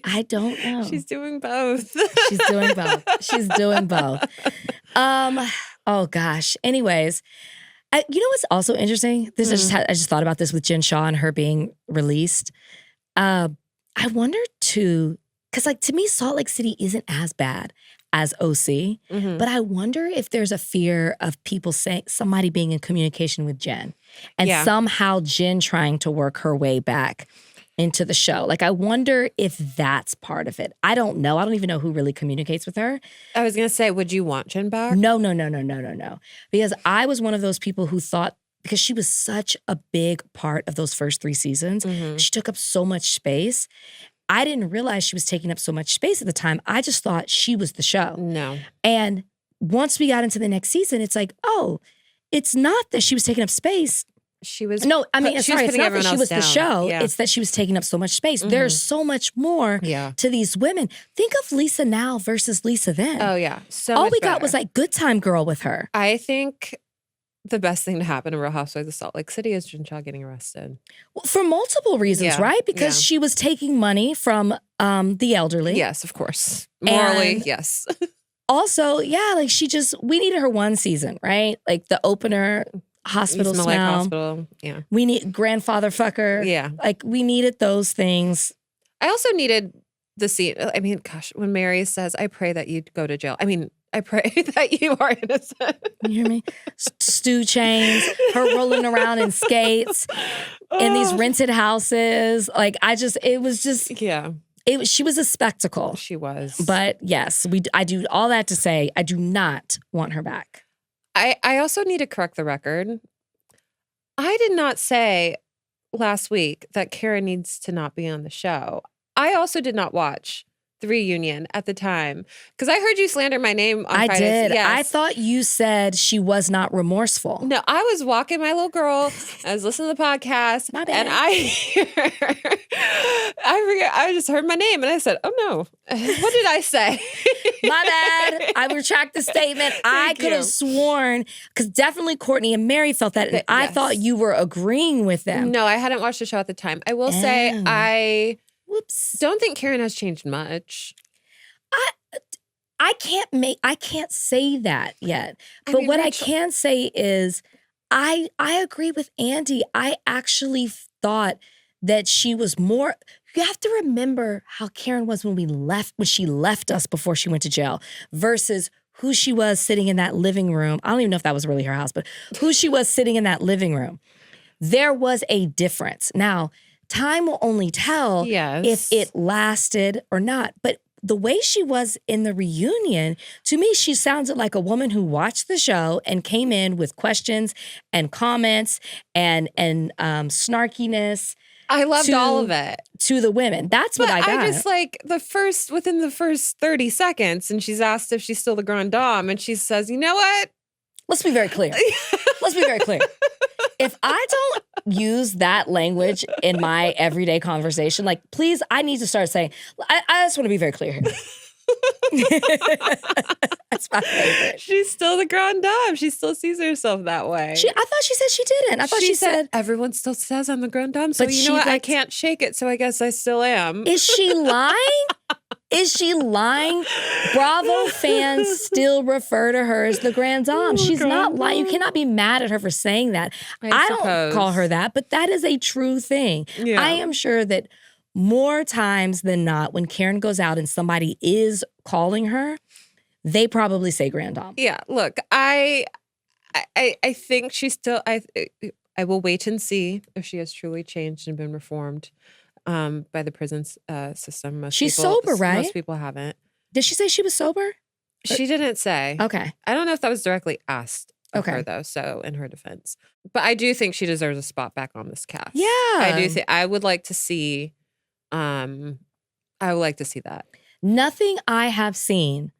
I don't know. She's doing both. She's doing both. She's doing both. Oh gosh. Anyways, you know what's also interesting? I just thought about this with Jen Shah and her being released. I wonder too, because like to me, Salt Lake City isn't as bad as OC, but I wonder if there's a fear of people saying somebody being in communication with Jen and somehow Jen trying to work her way back into the show. Like, I wonder if that's part of it. I don't know. I don't even know who really communicates with her. I was going to say, would you want Jen back? No. Because I was one of those people who thought, because she was such a big part of those first 3 seasons, she took up so much space. I didn't realize she was taking up so much space at the time. I just thought she was the show. No. And once we got into the next season, it's like, oh, it's not that she was taking up space. She was. No, I mean, sorry, it's not that she was the show. Yeah. It's that she was taking up so much space. There's so much more to these women. Think of Lisa now versus Lisa then. Oh, yeah. So all much we got better. was like Good Time Girl with her. I think the best thing to happen in Real Housewives of Salt Lake City is Jen Shah getting arrested. Well, for multiple reasons, right? Because she was taking money from the elderly. Yes, of course. Morally, And- yes. Also, like we needed her one season, right? Like the opener, hospital East Malek smell. Hospital. Yeah. We need grandfather fucker. Yeah. Like we needed those things. I also needed the scene. I mean, gosh, when Mary says, I pray that you'd go to jail. I mean, I pray that you are innocent. You hear me? Stew chains, her rolling around in skates in these rented houses. Like it was just, Yeah, she was a spectacle. she was. But yes, I do all that to say, I do not want her back. I also need to correct the record. I did not say last week that Karen needs to not be on the show. I also did not watch the reunion at the time because I heard you slander my name on I Fridays. did. Yes. I thought you said she was not remorseful. No, I was walking my little girl. I was listening to the podcast. My bad. And I forget. I just heard my name and I said, oh no. What did I say? My bad. I retract the statement. I could have sworn, because definitely Courtney and Mary felt that. And I thought you were agreeing with them. No, I hadn't watched the show at the time. I will say I Whoops. don't think Karen has changed much. I can't say that yet. I But mean, what I Rachel- can say is I agree with Andy. I actually thought that she was more. You have to remember how Karen was when she left us before she went to jail versus who she was sitting in that living room. I don't even know if that was really her house, but who she was sitting in that living room. There was a difference. Now, time will only tell if it lasted or not. But the way she was in the reunion, to me, she sounded like a woman who watched the show and came in with questions and comments and snarkiness. I loved all of it. To the women. That's what I got. I just like within the first 30 seconds, and she's asked if she's still the Grand Dame, and she says, you know what? Let's be very clear. Let's be very clear. If I don't use that language in my everyday conversation, like, please, I need to start saying, I just want to be very clear here. That's my favorite. She's still the Grand Dame. She still sees herself that way. I thought she said she didn't. I thought she said everyone still says I'm the Grand Dame, so But you she know what? I liked- can't shake it, so I guess I still am. Is she lying? Is she lying? Bravo fans still refer to her as the Grand Dame. She's not lying. You cannot be mad at her for saying that. I don't suppose. call her that, but that is a true thing. Yeah. I am sure that more times than not, when Karen goes out and somebody is calling her, they probably say Grand Dame. Yeah, look, I think she's still. I will wait and see if she has truly changed and been reformed by the prison system. She's sober, right? Most people haven't. Did she say she was sober? She didn't say. Okay. I don't know if that was directly asked of Okay. her though. So in her defense, but I do think she deserves a spot back on this cast. Yeah. I do think. I would like to see. I would like to see that. Nothing I have seen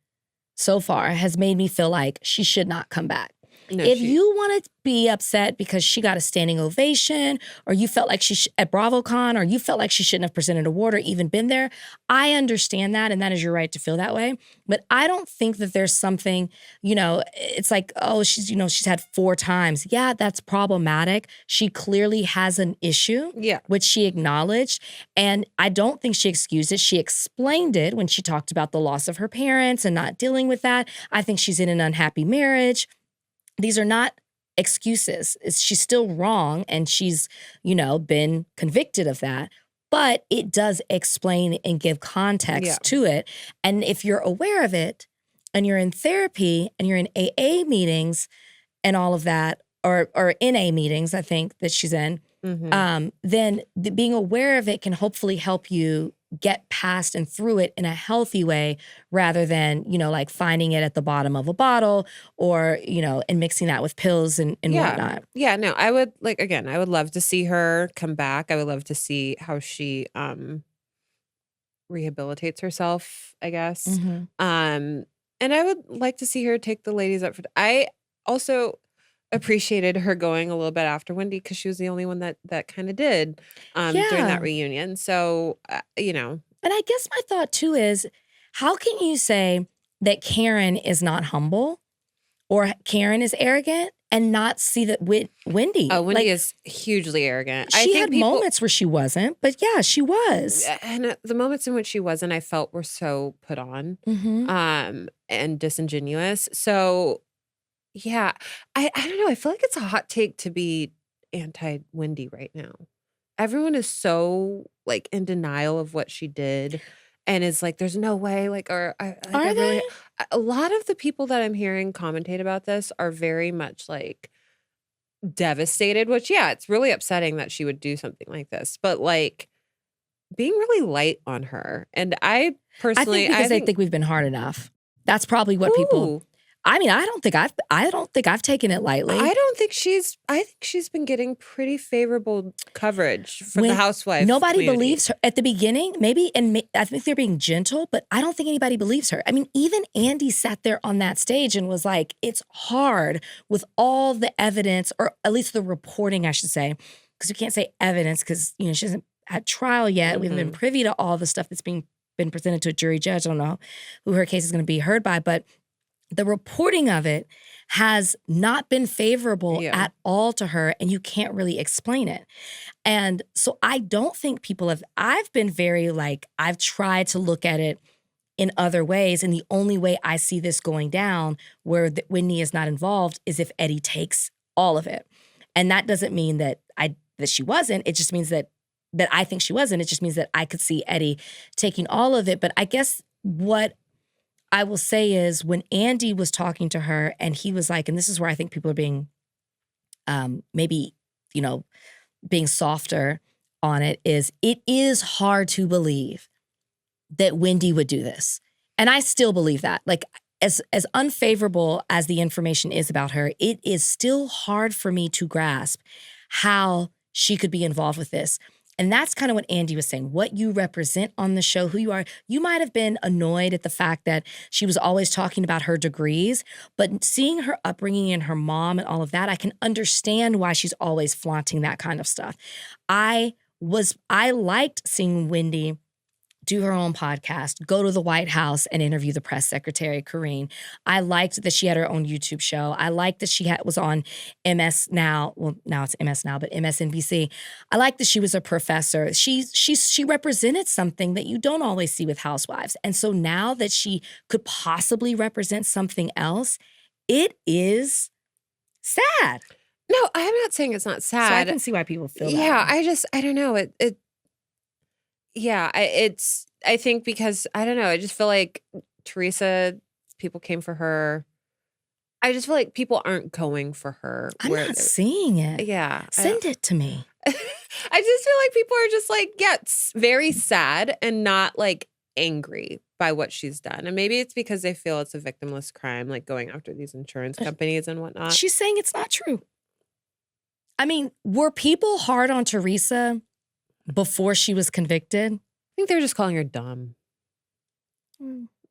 so far has made me feel like she should not come back. No, If you want to be upset because she got a standing ovation, or you felt like at BravoCon, or you felt like she shouldn't have presented an award or even been there, I understand that, and that is your right to feel that way. But I don't think that there's something, it's like, oh, she's had 4 times. Yeah, that's problematic. She clearly has an issue, which she acknowledged, and I don't think she excused it. She explained it when she talked about the loss of her parents and not dealing with that. I think she's in an unhappy marriage. These are not excuses. She's still wrong, and she's, been convicted of that. But it does explain and give context to it. And if you're aware of it, and you're in therapy, and you're in AA meetings and all of that, or NA meetings, I think that she's in, then being aware of it can hopefully help you get past and through it in a healthy way, rather than, like finding it at the bottom of a bottle, or, and mixing that with pills and whatnot. Yeah, no, I would I would love to see her come back. I would love to see how she rehabilitates herself, I guess. And I would like to see her take the ladies up for. I also appreciated her going a little bit after Wendy, because she was the only one that kind of did during that reunion. So, And I guess my thought too is, how can you say that Karen is not humble or Karen is arrogant and not see that Wendy? Oh, Wendy is hugely arrogant. She had moments where she wasn't, but yeah, she was. And the moments in which she wasn't, I felt were so put on and disingenuous. So, yeah, I don't know. I feel like it's a hot take to be anti-Wendy right now. Everyone is so in denial of what she did, and is like, "There's no way." Are they? a lot of the people that I'm hearing commentate about this are very much like devastated, which, yeah, it's really upsetting that she would do something like this, but like being really light on her. And I personally, I think we've been hard enough. That's probably what people. I mean, I don't think I've taken it lightly. I think she's been getting pretty favorable coverage from the Housewife. Nobody community. believes her at the beginning, maybe, and I think they're being gentle, but I don't think anybody believes her. I mean, even Andy sat there on that stage and was like, it's hard with all the evidence, or at least the reporting, I should say, because we can't say evidence because, you know, she hasn't had trial yet. We haven't been privy to all the stuff that's been presented to a jury judge. I don't know who her case is going to be heard by, but the reporting of it has not been favorable at all to her, and you can't really explain it. And so I don't think I've been very like, I've tried to look at it in other ways, and the only way I see this going down where Whitney is not involved is if Eddie takes all of it. And that doesn't mean that she wasn't. It just means that I think she wasn't. It just means that I could see Eddie taking all of it. But I guess what I will say is when Andy was talking to her and he was like, and this is where I think people are being maybe, you know, being softer on it is hard to believe that Wendy would do this. And I still believe that. Like, as unfavorable as the information is about her, it is still hard for me to grasp how she could be involved with this. And that's kind of what Andy was saying, what you represent on the show, who you are. You might have been annoyed at the fact that she was always talking about her degrees, but seeing her upbringing and her mom and all of that, I can understand why she's always flaunting that kind of stuff. I liked seeing Wendy do her own podcast, go to the White House and interview the press secretary, Karine. I liked that she had her own YouTube show. I liked that she was on MS Now. Well, now it's MS Now, but MSNBC. I liked that she was a professor. She represented something that you don't always see with Housewives. And so now that she could possibly represent something else, it is sad. No, I'm not saying it's not sad. So I can see why people feel that. Yeah, I don't know. I think because, I don't know, I just feel like Teresa, people came for her. I just feel like people aren't going for her. I'm not seeing it. Yeah. Send it to me. I just feel like people are just like, very sad and not like angry by what she's done. And maybe it's because they feel it's a victimless crime, like going after these insurance companies and whatnot. She's saying it's not true. I mean, were people hard on Teresa before she was convicted? I think they're just calling her dumb,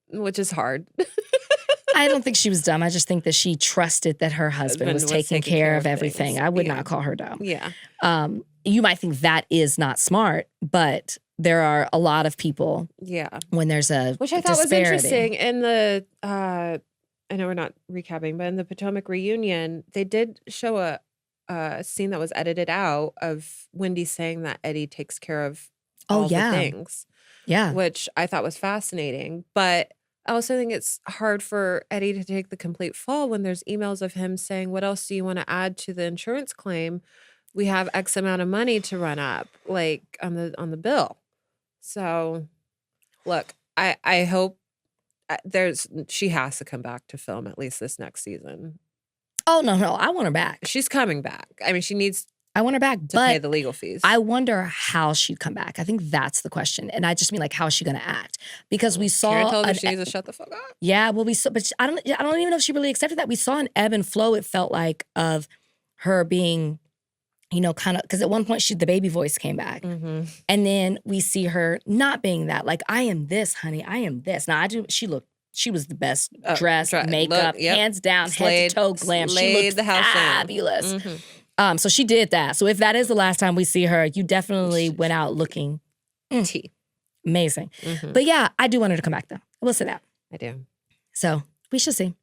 which is hard. I don't think she was dumb. I just think that she trusted that her husband was taking care of everything. Things. I would not call her dumb. Yeah. You might think that is not smart, but there are a lot of people. Yeah. When there's a which I thought disparity. was interesting in the. I know we're not recapping, but in the Potomac reunion, they did show a scene that was edited out of Wendy saying that Eddie takes care of all the things. Yeah. Which I thought was fascinating. But I also think it's hard for Eddie to take the complete fall when there's emails of him saying, what else do you want to add to the insurance claim? We have X amount of money to run up, like on the bill. So look, I hope she has to come back to film at least this next season. Oh, no. I want her back. She's coming back. I mean, she needs I want her back, to pay the legal fees. I wonder how she'd come back. I think that's the question. And I just mean like, how is she going to act? Because we saw Karen told her she needs to shut the fuck up. Yeah, well, but I don't even know if she really accepted that. We saw an ebb and flow, it felt like, of her being, you know, kind of, because at one point the baby voice came back. Mm-hmm. And then we see her not being that. Like, I am this, honey. I am this. Now, she was the best dressed, makeup, hands down, head to toe glam. She looked fabulous. Mm-hmm. So she did that. So if that is the last time we see her, you definitely went out looking amazing. Mm-hmm. But yeah, I do want her to come back though. I will say that. I do. So we shall see.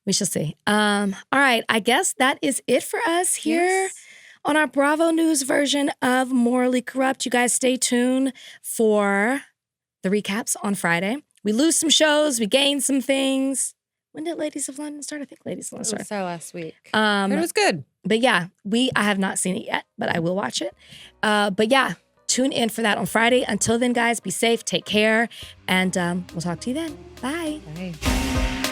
We shall see. All right. I guess that is it for us here on our Bravo News version of Morally Corrupt. You guys stay tuned for the recaps on Friday. We lose some shows. We gain some things. When did Ladies of London start? I think Ladies of London started. It was last week. It was good. But yeah, I have not seen it yet, but I will watch it. But yeah, tune in for that on Friday. Until then, guys, be safe, take care, and we'll talk to you then. Bye. Bye.